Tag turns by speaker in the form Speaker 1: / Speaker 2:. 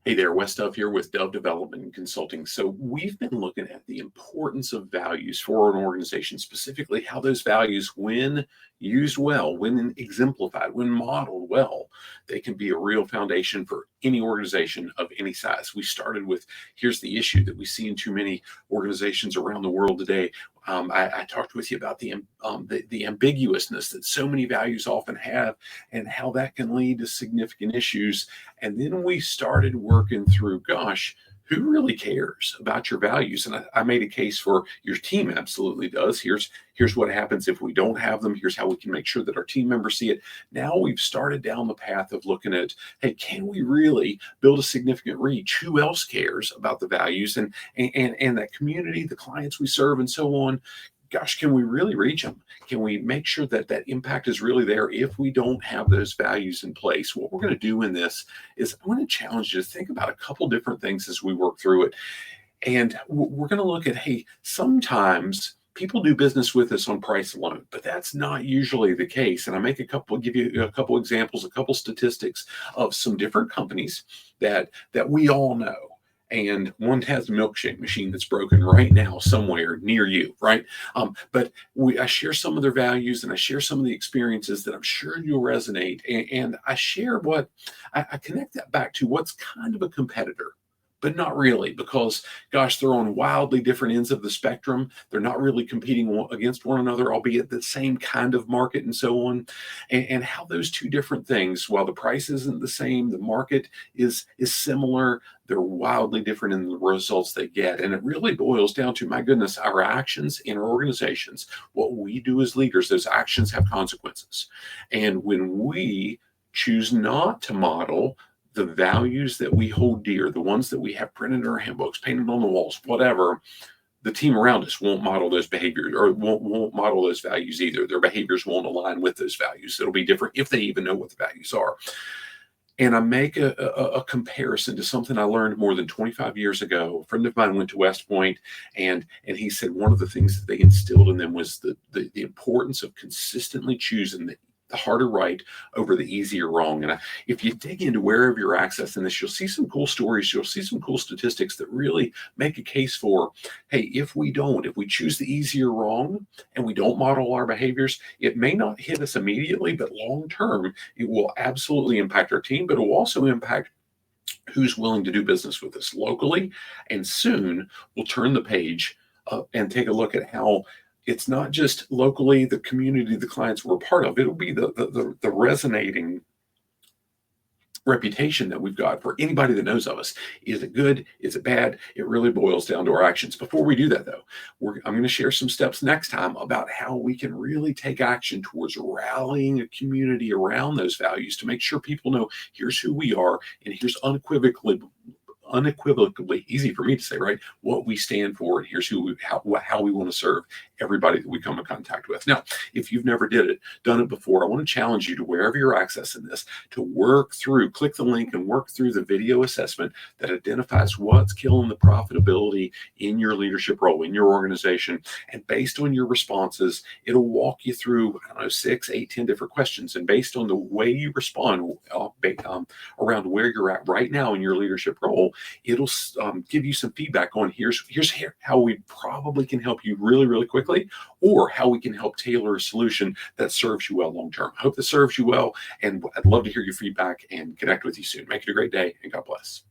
Speaker 1: Hey there, Wes Dove here with Dove Development and Consulting. So we've been looking at the importance of values for an organization, specifically how those values, when used well, when exemplified, when modeled well, they can be a real foundation for any organization of any size. We started with, here's the issue that we see in too many organizations around the world today. I talked with you about the ambiguousness that so many values often have and how that can lead to significant issues. And then we started working through, gosh, who really cares about your values? And I made a case for your team absolutely does. Here's what happens if we don't have them. Here's how we can make sure that our team members see it. Now we've started down the path of looking at, hey, can we really build a significant reach? Who else cares about the values and that community, the clients we serve, and so on? Gosh, can we really reach them? Can we make sure that that impact is really there if we don't have those values in place? What we're going to do in this is I'm going to challenge you to think about a couple different things as we work through it. And we're going to look at, hey, sometimes people do business with us on price alone, but that's not usually the case. And I give you a couple examples, a couple statistics of some different companies that we all know. And one has a milkshake machine that's broken right now somewhere near you, right? But I share some of their values and I share some of the experiences that I'm sure you'll resonate. And I share what I connect that back to what's kind of a competitor, but not really, because gosh, they're on wildly different ends of the spectrum. They're not really competing against one another, albeit the same kind of market and so on. And how those two different things, while the price isn't the same, the market is similar, they're wildly different in the results they get. And it really boils down to, my goodness, our actions in our organizations, what we do as leaders, those actions have consequences. And when we choose not to model the values that we hold dear, the ones that we have printed in our handbooks, painted on the walls, whatever, the team around us won't model those behaviors or won't model those values either. Their behaviors won't align with those values. It'll be different if they even know what the values are. And I make a comparison to something I learned more than 25 years ago. A friend of mine went to West Point, and he said one of the things that they instilled in them was the importance of consistently choosing the harder right over the easier wrong. And if you dig into wherever you're accessing this, you'll see some cool stories. You'll see some cool statistics that really make a case for, hey, if we choose the easier wrong and we don't model our behaviors, it may not hit us immediately, but long term, it will absolutely impact our team, but it will also impact who's willing to do business with us locally. And soon we'll turn the page and take a look at how it's not just locally, the community, the clients we're a part of. It'll be the resonating reputation that we've got for anybody that knows of us. Is it good? Is it bad? It really boils down to our actions. Before we do that, though, I'm going to share some steps next time about how we can really take action towards rallying a community around those values to make sure people know here's who we are and here's unequivocally, easy for me to say, right, what we stand for, and here's how we want to serve everybody that we come in contact with. Now, if you've never done it before, I want to challenge you to, wherever you're accessing this, to click the link and work through the video assessment that identifies what's killing the profitability in your leadership role, in your organization. And based on your responses, it'll walk you through, 6, 8, 10 different questions. And based on the way you respond around where you're at right now in your leadership role, it'll give you some feedback on here's how we probably can help you really, really quickly, or how we can help tailor a solution that serves you well long term. I hope this serves you well, and I'd love to hear your feedback and connect with you soon. Make it a great day, and God bless.